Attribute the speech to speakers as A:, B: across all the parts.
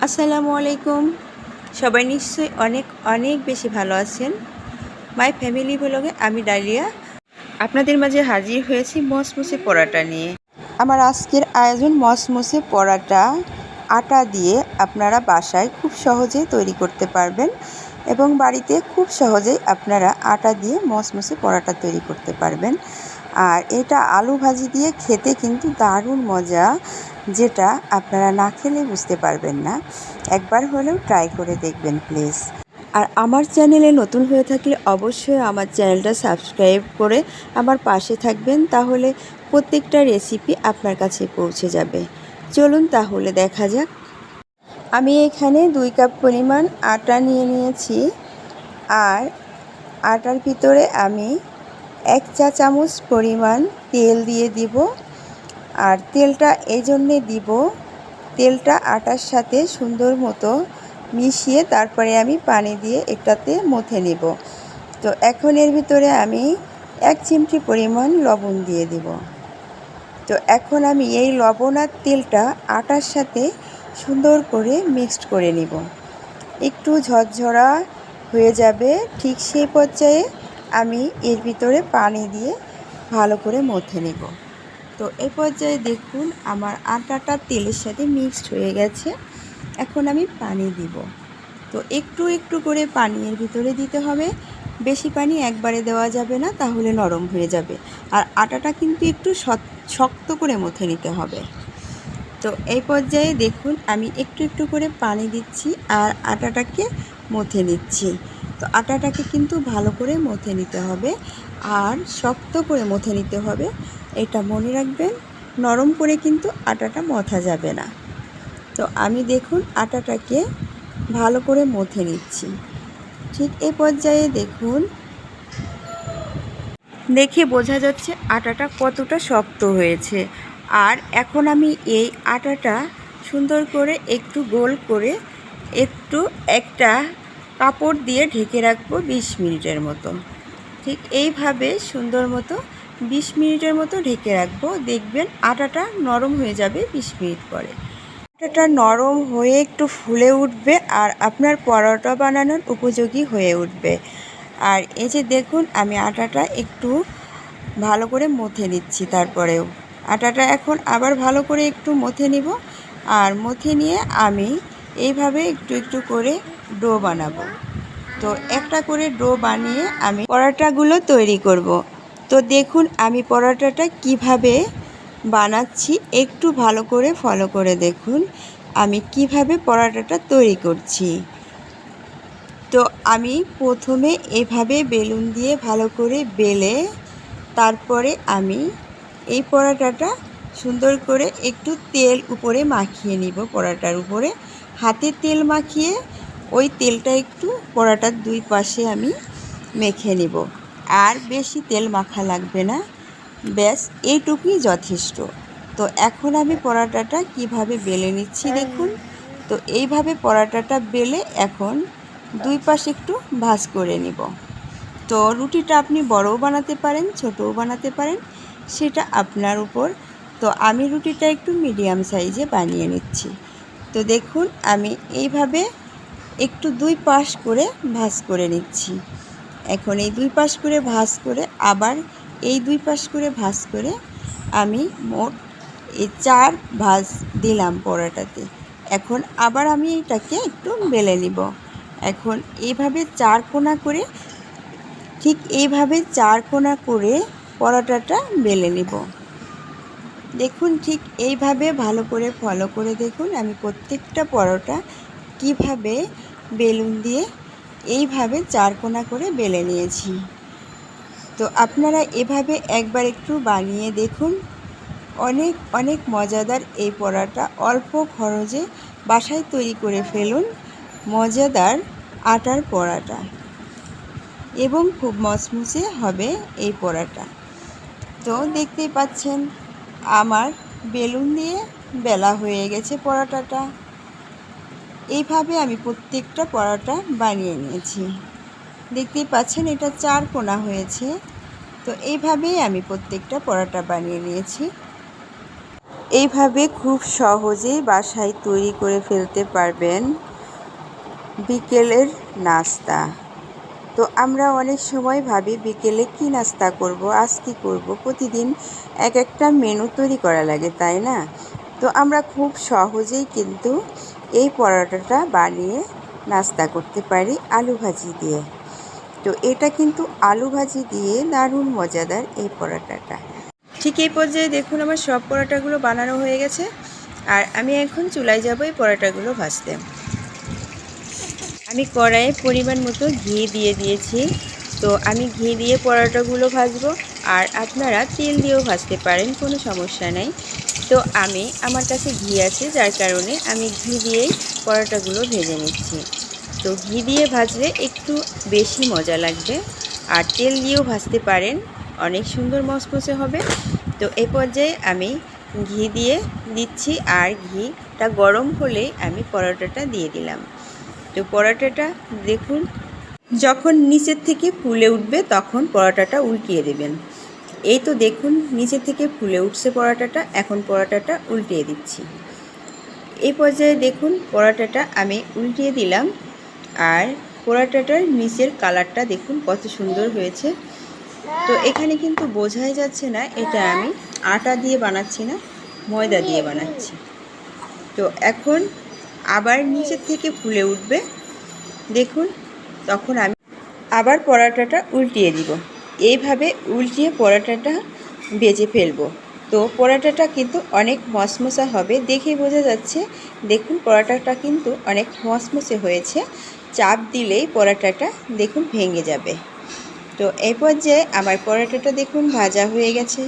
A: আসসালামু আলাইকুম। সবাই নিশ্চয়ই অনেক অনেক বেশি ভালো আছেন। মাই ফ্যামিলি ব্লগে আমি ডালিয়া আপনাদের মাঝে হাজির হয়েছি মসমসে পরাটা নিয়ে। আমার আজকের আয়োজন মসমসে পরাটা আটা দিয়ে আপনারা বাসায় খুব সহজেই তৈরি করতে পারবেন এবং বাড়িতে খুব সহজেই আপনারা আটা দিয়ে মসমসে পরাটা তৈরি করতে পারবেন। আর এটা আলু ভাজি দিয়ে খেতে কিন্তু দারুণ মজা, যেটা আপনারা না খেলে বুঝতে পারবেন না। একবার হলেও ট্রাই করে দেখবেন প্লিজ। আর আমার চ্যানেলে নতুন হয়ে থাকলে অবশ্যই আমার চ্যানেলটা সাবস্ক্রাইব করে আমার পাশে থাকবেন, তাহলে প্রত্যেকটা রেসিপি আপনার কাছে পৌঁছে যাবে। চলুন তাহলে দেখা যাক। আমি এখানে 2 কাপ পরিমাণ আটা নিয়ে নিয়েছি। আর আটার ভিতরে আমি 1 চা চামচ পরিমাণ তেল দিয়ে দিব। আর তেলটা এই জন্যে দিব, তেলটা আটার সাথে সুন্দর মতো মিশিয়ে তারপরে আমি পানি দিয়ে একটাতে মথে নেব। তো এখন এর ভিতরে আমি 1 চিমটি পরিমাণ লবণ দিয়ে দিব। তো এখন আমি এই লবণ আর তেলটা আটার সাথে সুন্দর করে মিক্সড করে নিব। একটু ঝরঝরা হয়ে যাবে, ঠিক সেই পর্যায়ে আমি এর ভিতরে পানি দিয়ে ভালো করে মথে নেব। তো এই পর্যায়ে দেখুন আমার আটাটা তেলের সাথে মিক্সড হয়ে গেছে। এখন আমি পানি দিব। তো একটু একটু করে পানি এর ভিতরে দিতে হবে, বেশি পানি একবারে দেওয়া যাবে না, তাহলে নরম হয়ে যাবে। আর আটাটা কিন্তু একটু শক্ত করে মথে নিতে হবে। তো এই পর্যায়ে দেখুন আমি একটু একটু করে পানি দিচ্ছি আর আটাটাকে মথে নিচ্ছি। তো আটাটাকে কিন্তু ভালো করে মথে নিতে হবে আর শক্ত করে মথে নিতে হবে, এটা মনে রাখবেন। নরম করে কিন্তু আটাটা মথা যাবে না। তো আমি দেখুন আটাটাকে ভালো করে মথে নিচ্ছি। ঠিক এই পর্যায়ে দেখুন, দেখে বোঝা যাচ্ছে আটাটা কতটা শক্ত হয়েছে। আর এখন আমি এই আটাটা সুন্দর করে একটু গোল করে একটা কাপড় দিয়ে ঢেকে রাখবো 20 মিনিটের মতো। ঠিক এইভাবে সুন্দর মতো 20 মিনিটের মতো ঢেকে রাখবো। দেখবেন আটাটা নরম হয়ে যাবে 20 মিনিট পরে। আটাটা নরম হয়ে একটু ফুলে উঠবে আর আপনার পরোটা বানানোর উপযোগী হয়ে উঠবে। আর এই যে দেখুন আমি আটাটা একটু ভালো করে মথে নিচ্ছি। তারপরেও আটাটা এখন আবার ভালো করে একটু মথে নিব। আর মথে নিয়ে আমি এইভাবে একটু একটু করে ডো বানাবো। তো একটা করে ডো বানিয়ে আমি পরোটাগুলো তৈরি করব। তো দেখুন আমি পরোটাটা কিভাবে বানাচ্ছি, একটু ভালো করে ফলো করে দেখুন আমি কিভাবে পরোটাটা তৈরি করছি। তো আমি প্রথমে এভাবে বেলুন দিয়ে ভালো করে বেলে তারপরে আমি এই পরোটাটা সুন্দর করে একটু তেল উপরে মাখিয়ে নিব। পরোটার উপরে হাতে তেল মাখিয়ে ওই তেলটা একটু পরোটার 2 পাশে আমি মেখে নিব। আর বেশি তেল মাখা লাগবে না, ব্যাস এইটুকুই যথেষ্ট। তো এখন আমি পরোটাটা কিভাবে বেলে নিচ্ছি দেখুন। তো এইভাবে পরোটাটা বেলে এখন 2 পাশে একটু ভাঁজ করে নিব। তো রুটিটা আপনি বড়ও বানাতে পারেন, ছোটও বানাতে পারেন, সেটা আপনার উপর। তো আমি রুটিটা একটু মিডিয়াম সাইজে বানিয়ে নিচ্ছি। তো দেখুন আমি এইভাবে একটু 2 পাশ করে ভাঁজ করে নিচ্ছি। এখন এই 2 পাশ করে ভাঁজ করে আবার এই 2 পাশ করে ভাঁজ করে আমি মোট এই 4 ভাঁজ দিলাম পরোটাতে। এখন আবার আমি এটাকে একটু বেলে নিব। এখন এইভাবে 4 কোণা করে, ঠিক এইভাবে 4 কোণা করে পরোটাটা বেলে নিব। দেখুন ঠিক এইভাবে ভালো করে ফলো করে দেখুন আমি প্রত্যেকটা পরোটা কিভাবে বেলুন দিয়ে এইভাবে 4 কোণা করে বেলে নিয়েছি। তো আপনারা এভাবে একবার একটু বানিয়ে দেখুন। অনেক অনেক মজাদার এই পরোটা, অল্প খরচে বাসায় তৈরি করে ফেলুন মজাদার আটার পরোটা এবং খুব মচমচে হবে এই পরোটা। তো দেখতেই পাচ্ছেন আমার বেলুন দিয়ে বেলা হয়ে গেছে পরোটাটা। এইভাবে আমি প্রত্যেকটা পরোটা বানিয়ে নিয়েছি। দেখতেই পাচ্ছেন এটা 4 কোণা হয়েছে। তো এইভাবেই আমি প্রত্যেকটা পরোটা বানিয়ে নিয়েছি। এইভাবে খুব সহজেই বাসায় তৈরি করে ফেলতে পারবেন বিকেলের নাস্তা। তো আমরা অনেক সময় ভাবি বিকেলে কি নাস্তা করব, আজ কী করব, প্রতিদিন এক একটা মেনু তৈরি করা লাগে, তাই না? তো আমরা খুব সহজেই কিন্তু এই পরোটাটা বানিয়ে নাস্তা করতে পারি আলু ভাজি দিয়ে। তো এটা কিন্তু আলু ভাজি দিয়ে দারুণ মজাদার এই পরোটাটা। ঠিক এই পর্যায়ে দেখুন আমার সব পরোটাগুলো বানানো হয়ে গেছে, আর আমি এখন চুলায় যাব এই পরোটাগুলো ভাজতে। আমি কড়াইয়ে পরিমাণ মতো ঘি দিয়ে দিয়েছি। তো আমি ঘি দিয়ে পরোটাগুলো ভাজবো, আর আপনারা তেল দিয়েও ভাজতে পারেন, কোনো সমস্যা নেই। তো আমার কাছে ঘি আছে, যার কারণে আমি ঘি দিয়েই পরোটাগুলো ভেজে নিচ্ছি। তো ঘি দিয়ে ভাজলে একটু বেশি মজা লাগবে, আর তেল দিয়েও ভাজতে পারেন, অনেক সুন্দর মচমচে হবে। তো এই পর্যায়ে আমি ঘি দিয়ে দিচ্ছি, আর ঘিটা গরম হলেই আমি পরোটাটা দিয়ে দিলাম। তো পরোটাটা দেখুন যখন নিচের থেকে ফুলে উঠবে তখন পরোটাটা উল্টিয়ে দেবেন। এই তো দেখুন নিচে থেকে ফুলে উঠছে পরোটাটা, এখন পরোটাটা উল্টিয়ে দিচ্ছি। এই পর্যায়ে দেখুন পরোটাটা আমি উল্টিয়ে দিলাম, আর পরোটাটার নিচের কালারটা দেখুন কত সুন্দর হয়েছে। তো এখানে কিন্তু বোঝাই যাচ্ছে না এটা আমি আটা দিয়ে বানাচ্ছি না, ময়দা দিয়ে বানাচ্ছি। তো এখন আবার নিচের থেকে ফুলে উঠবে দেখুন, তখন আমি আবার পরোটাটা উল্টিয়ে দিব। এইভাবে উল্টিয়ে পরোটাটা ভেজে ফেলবো। তো পরোটাটা কিন্তু অনেক মচমচা হবে, দেখেই বোঝা যাচ্ছে। দেখুন পরোটাটা কিন্তু অনেক মচমচে হয়েছে, চাপ দিলেই পরোটাটা দেখুন ভেঙে যাবে। তো এই পর্যায়ে আমার পরোটাটা দেখুন ভাজা হয়ে গেছে।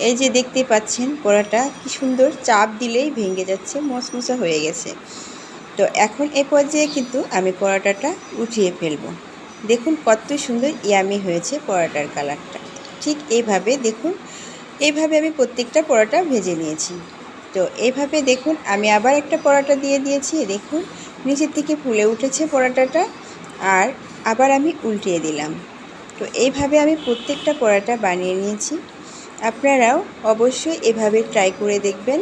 A: এই যে দেখতে পাচ্ছেন পরোটা কি সুন্দর, চাপ দিলেই ভেঙে যাচ্ছে, মচমচা হয়ে গেছে। তো এখন এই পর্যায়ে কিন্তু আমি পরোটাটা উঠিয়ে ফেলবো। দেখুন কত সুন্দর ইয়ামি হয়েছে পরোটার কালারটা। ঠিক এইভাবে দেখুন, এইভাবে আমি প্রত্যেকটা পরোটা ভেজে নিয়েছি। তো এইভাবে দেখুন আমি আবার একটা পরোটা দিয়ে দিয়েছি, দেখুন নিচের থেকে ফুলে উঠেছে পরোটাটা, আর আবার আমি উল্টিয়ে দিলাম। তো এইভাবে আমি প্রত্যেকটা পরোটা বানিয়ে নিয়েছি। আপনারাও অবশ্যই এভাবে ট্রাই করে দেখবেন।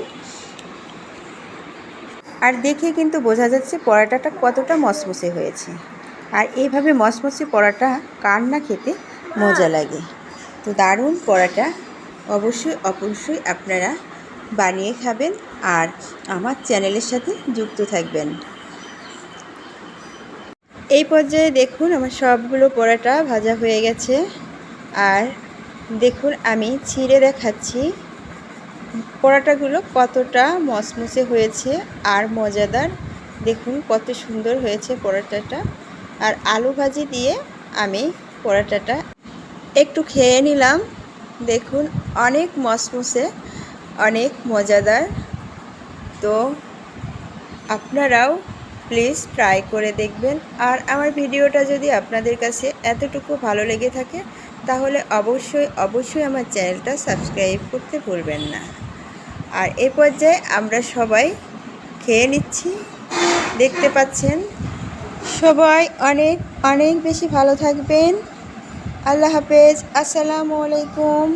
A: আর দেখে কিন্তু বোঝা যাচ্ছে পরোটাটা কতটা মচমচে হয়েছে। আর এইভাবে মচমচে পরোটা কার না খেতে মজা লাগে। তো দারুণ পরোটা অবশ্যই আপনারা বানিয়ে খাবেন, আর আমার চ্যানেলের সাথে যুক্ত থাকবেন। এই পর্যায়ে দেখুন আমার সবগুলো পরোটা ভাজা হয়ে গেছে, আর দেখুন আমি ছিঁড়ে দেখাচ্ছি পরোটাগুলো কতটা মচমচে হয়েছে আর মজাদার। দেখুন কত সুন্দর হয়েছে পরোটাটা। আর আলু ভাজি দিয়ে আমি পরোটাটা একটু খেয়ে নিলাম। দেখুন অনেক মচমচে, অনেক মজাদার। তো আপনারাও প্লিজ ট্রাই করে দেখবেন। আর আমার ভিডিওটা যদি আপনাদের কাছে এতটুকু ভালো লেগে থাকে তাহলে অবশ্যই আমার চ্যানেলটা সাবস্ক্রাইব করতে ভুলবেন না। আর এ পর্যায়ে আমরা সবাই খেয়ে নিচ্ছি, দেখতে পাচ্ছেন। সবাই অনেক অনেক বেশি ভালো থাকবেন। আল্লাহ হাফেজ, আসসালামু আলাইকুম।